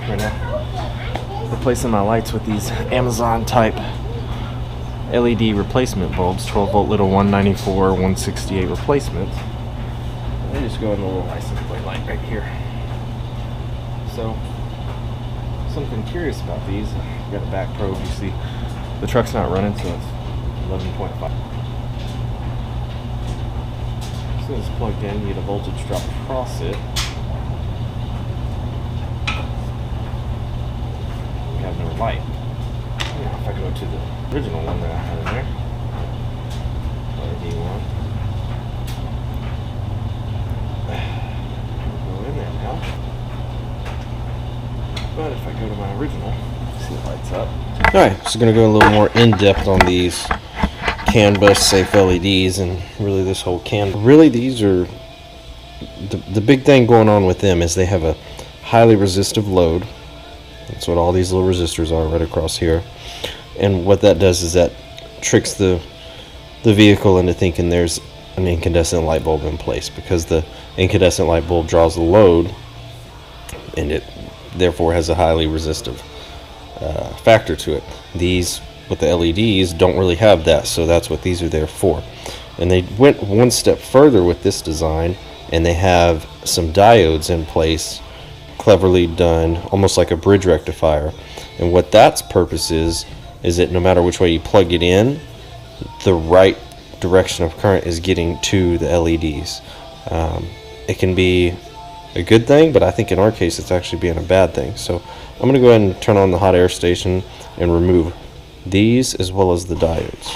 right now. Replacing my lights with these Amazon type LED replacement bulbs, 12 volt little 194, 168 replacements. They just go in the little license plate light right here. So, something curious about these, you got a back probe, you see the truck's not running, so it's 11.5. As soon as it's plugged in, you get a voltage drop across it. We have no light. Now, if I go to the original one that I had in there, LED one, go in there now. But if I go to my original, see it lights up. Alright, so going to go a little more in depth on these CANBUS safe LEDs and really this whole really these are the big thing going on with them is they have a highly resistive load. That's what all these little resistors are right across here. And what that does is that tricks the vehicle into thinking there's an incandescent light bulb in place, because the incandescent light bulb draws the load and it therefore has a highly resistive factor to it. These with the LEDs don't really have that, so that's what these are there for. And they went one step further with this design, and they have some diodes in place, cleverly done, almost like a bridge rectifier. And what that's purpose is that no matter which way you plug it in, the right direction of current is getting to the LEDs. It can be a good thing, but I think in our case it's actually being a bad thing. So I'm going to go ahead and turn on the hot air station and remove these as well as the diodes.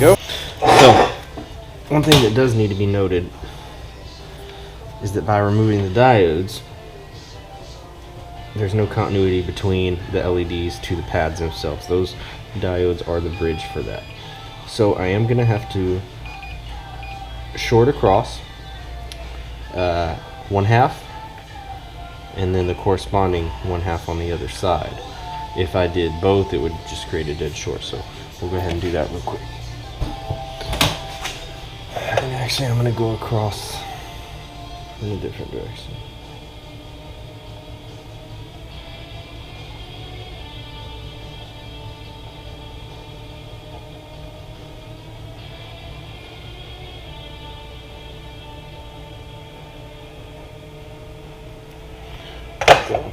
Go. So, one thing that does need to be noted is that by removing the diodes, there's no continuity between the LEDs to the pads themselves. Those diodes are the bridge for that. So I am going to have to short across one half and then the corresponding one half on the other side. If I did both, it would just create a dead short. So we'll go ahead and do that real quick. And actually, I'm going to go across in a different direction. Go.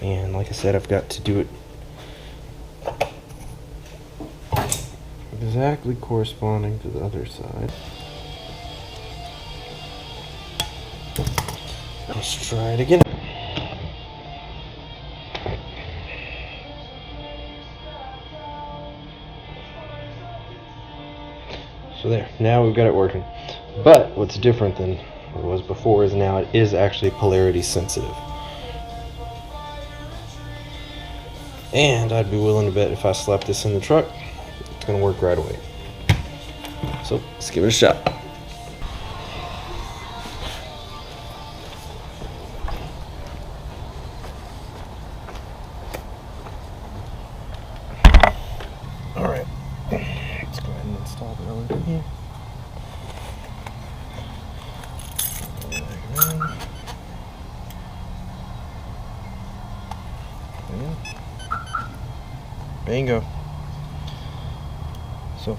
And like I said, I've got to do it exactly corresponding to the other side. Let's try it again. So there, now we've got it working. But what's different than it was before is now it is actually polarity sensitive. And I'd be willing to bet if I slap this in the truck, it's going to work right away. So let's give it a shot. Alright, let's go ahead and install the LED here. Bingo. So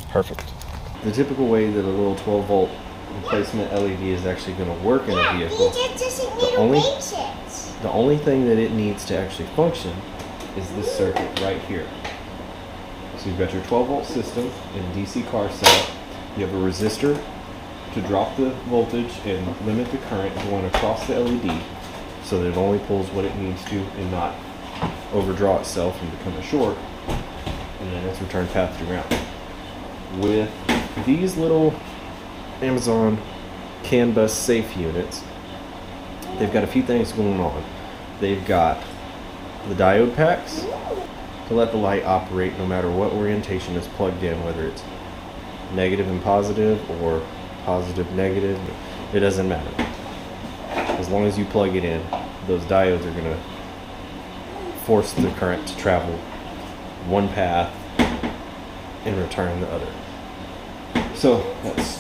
perfect. The typical way that a little 12-volt replacement LED is actually going to work in a vehicle, the only thing that it needs to actually function is this circuit right here. So you've got your 12-volt system in DC car setup. You have a resistor to drop the voltage and limit the current going across the LED so that it only pulls what it needs to and not overdraw itself and become a short, and then it's return path to ground. With these little Amazon CANBUS safe units, they've got a few things going on. They've got the diode packs to let the light operate no matter what orientation is plugged in, whether it's negative and positive or positive negative, it doesn't matter. As long as you plug it in, those diodes are going to force the current to travel one path and return the other. So that's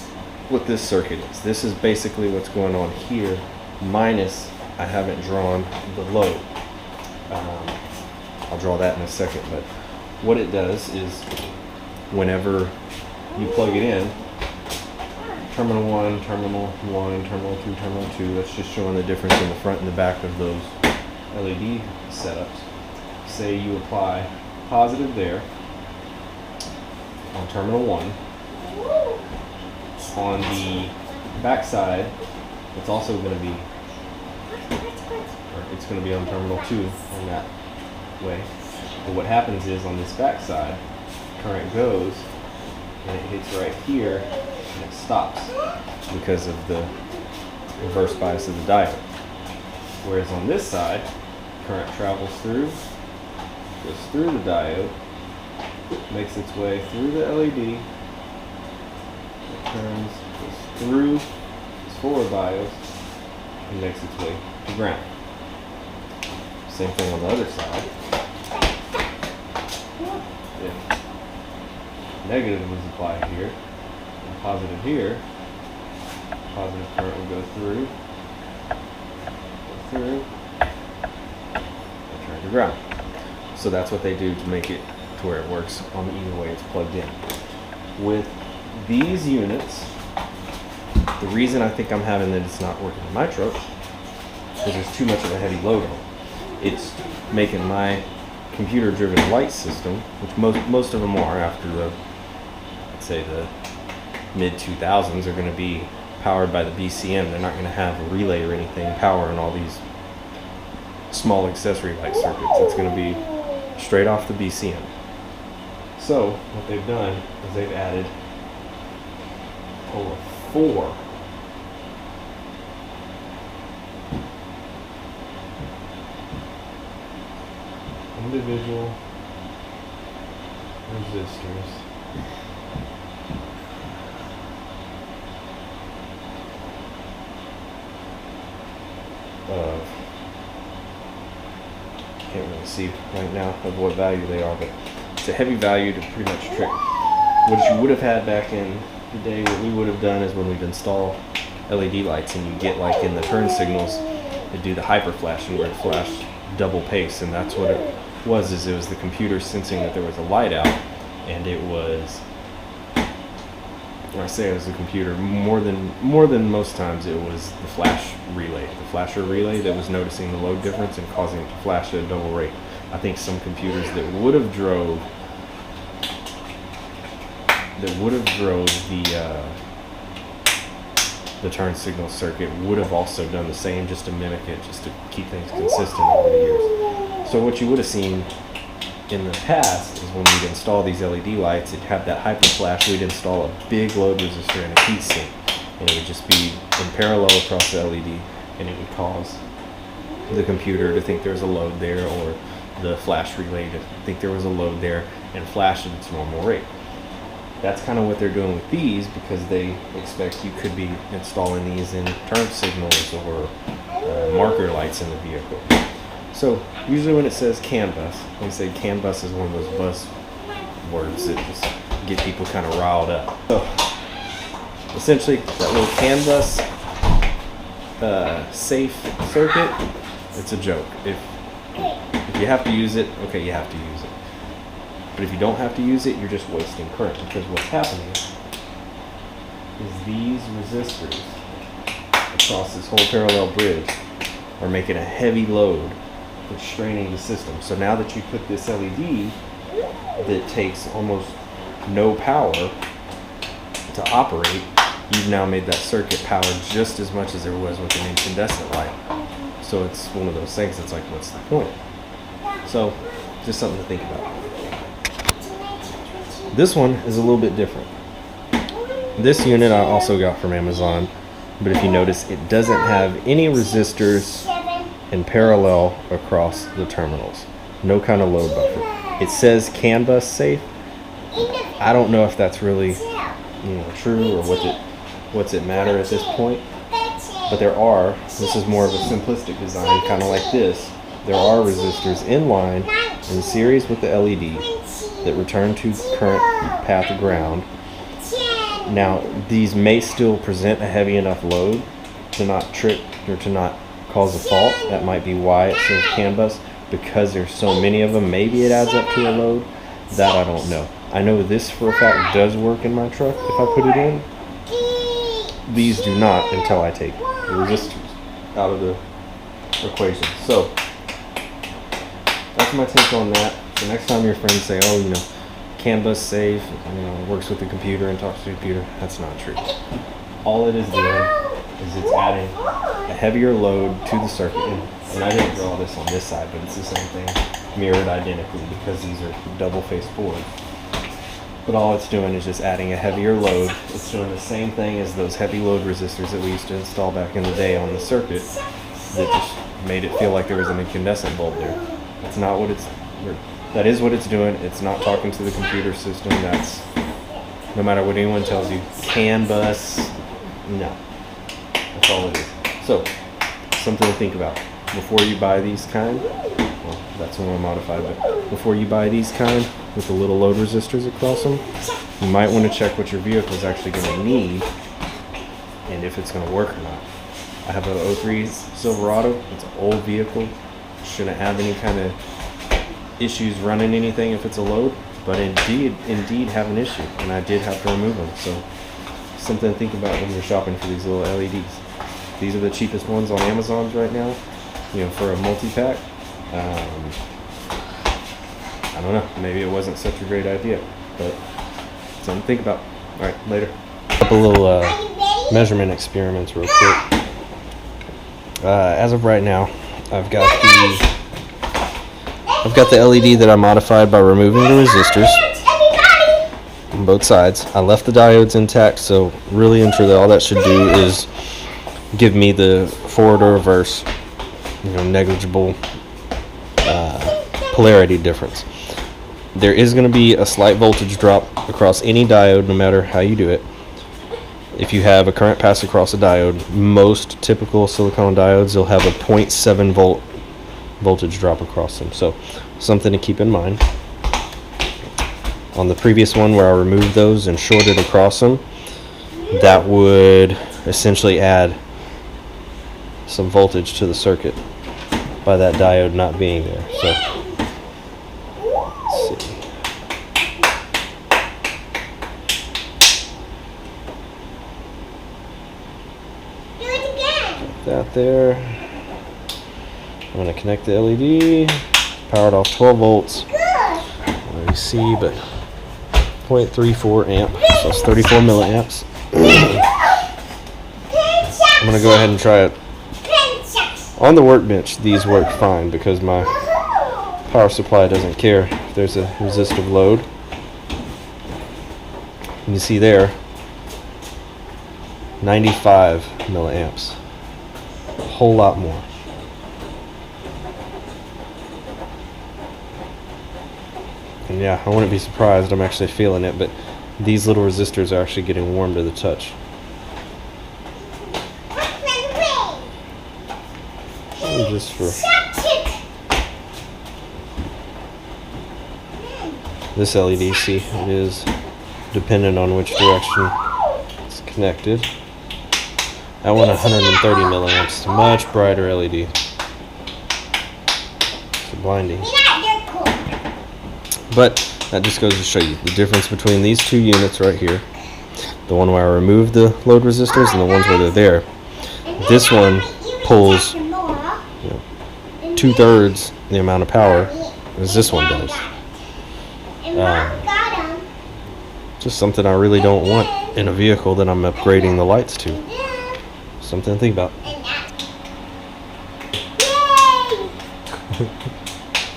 what this circuit is. This is basically what's going on here, minus I haven't drawn the load. I'll draw that in a second, but what it does is whenever you plug it in, terminal 1, terminal 1, terminal 2, terminal 2, that's just showing the difference in the front and the back of those LED setups. Say you apply positive there on terminal 1. On the back side, it's also going to be, or it's going to be on terminal 2 in that way. But what happens is on this back side, current goes and it hits right here and it stops because of the reverse bias of the diode. Whereas on this side, current travels through, goes through the diode, makes its way through the LED, turns, goes through its forward bias, and makes its way to ground. Same thing on the other side. If negative was applied here, and positive here, positive current will go through, and turn to ground. So that's what they do to make it to where it works on either way it's plugged in. With these units, the reason I think I'm having that it's not working in my truck is there's too much of a heavy load on it. It's making my computer-driven light system, which most of them are after the, let's say the mid-2000s, are going to be powered by the BCM. They're not going to have a relay or anything powering all these small accessory light circuits. It's going to be straight off the BCM. So what they've done is they've added a total of 4 individual resistors of, can't really see right now of what value they are, but it's a heavy value to pretty much trick. What you would have had back in the day, what we would have done is when we'd install LED lights and you get like in the turn signals, it'd do the hyper flashing where it flashed double pace, and that's what it was, is it was the computer sensing that there was a light out, and it was, when I say it was the computer, more than most times it was the flash relay, the flasher relay that was noticing the load difference and causing it to flash at a double rate. I think some computers that would have drove the turn signal circuit would have also done the same, just to mimic it, just to keep things consistent over the years. So what you would have seen in the past is when we'd install these LED lights, it'd have that hyper flash, we'd install a big load resistor and a heat sink, and it would just be in parallel across the LED, and it would cause the computer to think there was a load there, or the flash relay to think there was a load there, and flash at its normal rate. That's kind of what they're doing with these, because they expect you could be installing these in turn signals or marker lights in the vehicle. So usually when it says CAN bus, we say CAN bus is one of those bus words that just get people kind of riled up. So essentially that little CAN bus safe circuit, it's a joke. If you have to use it, okay, you have to use it. But if you don't have to use it, you're just wasting current, because what's happening is these resistors across this whole parallel bridge are making a heavy load that's straining the system. So now that you put this LED that takes almost no power to operate, you've now made that circuit powered just as much as there was with an incandescent light. So it's one of those things that's like, what's the point? So just something to think about. This one is a little bit different. This unit I also got from Amazon, but if you notice, it doesn't have any resistors in parallel across the terminals. No kind of load buffer. It says CAN bus safe. I don't know if that's really, true, or what's it matter at this point. But there are, this is more of a simplistic design, kind of like this. There are resistors in line in series with the LED that return to current path ground. Now, these may still present a heavy enough load to not trip or to not cause a fault. That might be why it says CAN bus, because there's so many of them. Maybe it adds up to a load. That I don't know. I know this for a fact does work in my truck if I put it in. These do not until I take the resistors out of the equation. So that's my take on that. So next time your friends say, oh, CAN bus safe, it works with the computer and talks to the computer, that's not true. All it is doing is it's adding a heavier load to the circuit. And I didn't draw this on this side, but it's the same thing, mirrored identically, because these are double-faced boards. But all it's doing is just adding a heavier load. It's doing the same thing as those heavy load resistors that we used to install back in the day on the circuit that just made it feel like there was an incandescent bulb there. That's not what that is what it's doing. It's not talking to the computer system. That's, no matter what anyone tells you, CAN bus, no. That's all it is. So, something to think about. Before you buy these kind, well, that's one modified, but before you buy these kind with the little load resistors across them, you might want to check what your vehicle is actually going to need and if it's going to work or not. I have a 03 Silverado. It's an old vehicle. Shouldn't have any kind of issues running anything if it's a load, but indeed have an issue, and I did have to remove them. So something to think about when you're shopping for these little LEDs. These are the cheapest ones on Amazon's right now, for a multi-pack. I don't know, maybe it wasn't such a great idea, but something to think about. All right, later. A couple little measurement experiments real quick. As of right now, I've got the LED that I modified by removing the resistors on both sides. I left the diodes intact, so really and truly all that should do is give me the forward or reverse, negligible polarity difference. There is going to be a slight voltage drop across any diode, no matter how you do it. If you have a current pass across a diode, most typical silicone diodes, you'll have a 0.7 volt voltage drop across them. So something to keep in mind. On the previous one where I removed those and shorted across them, that would essentially add some voltage to the circuit by that diode not being there. So let's see. Got that there. I'm going to connect the LED, powered off 12 volts. Let me see, but 0.34 amp, so it's 34 milliamps. I'm going to go ahead and try it. On the workbench, these work fine because my power supply doesn't care if there's a resistive load. And you see there, 95 milliamps. A whole lot more. And yeah, I wouldn't be surprised. I'm actually feeling it, but these little resistors are actually getting warm to the touch. And just for this LED, see, it is dependent on which direction it's connected. That one 130 milliamps, much brighter LED. It's blinding. But that just goes to show you the difference between these two units right here. The one where I removed the load resistors and the ones where they're there. This one pulls 2/3 the amount of power as this one does. Just something I really don't want in a vehicle that I'm upgrading the lights to. Something to think about.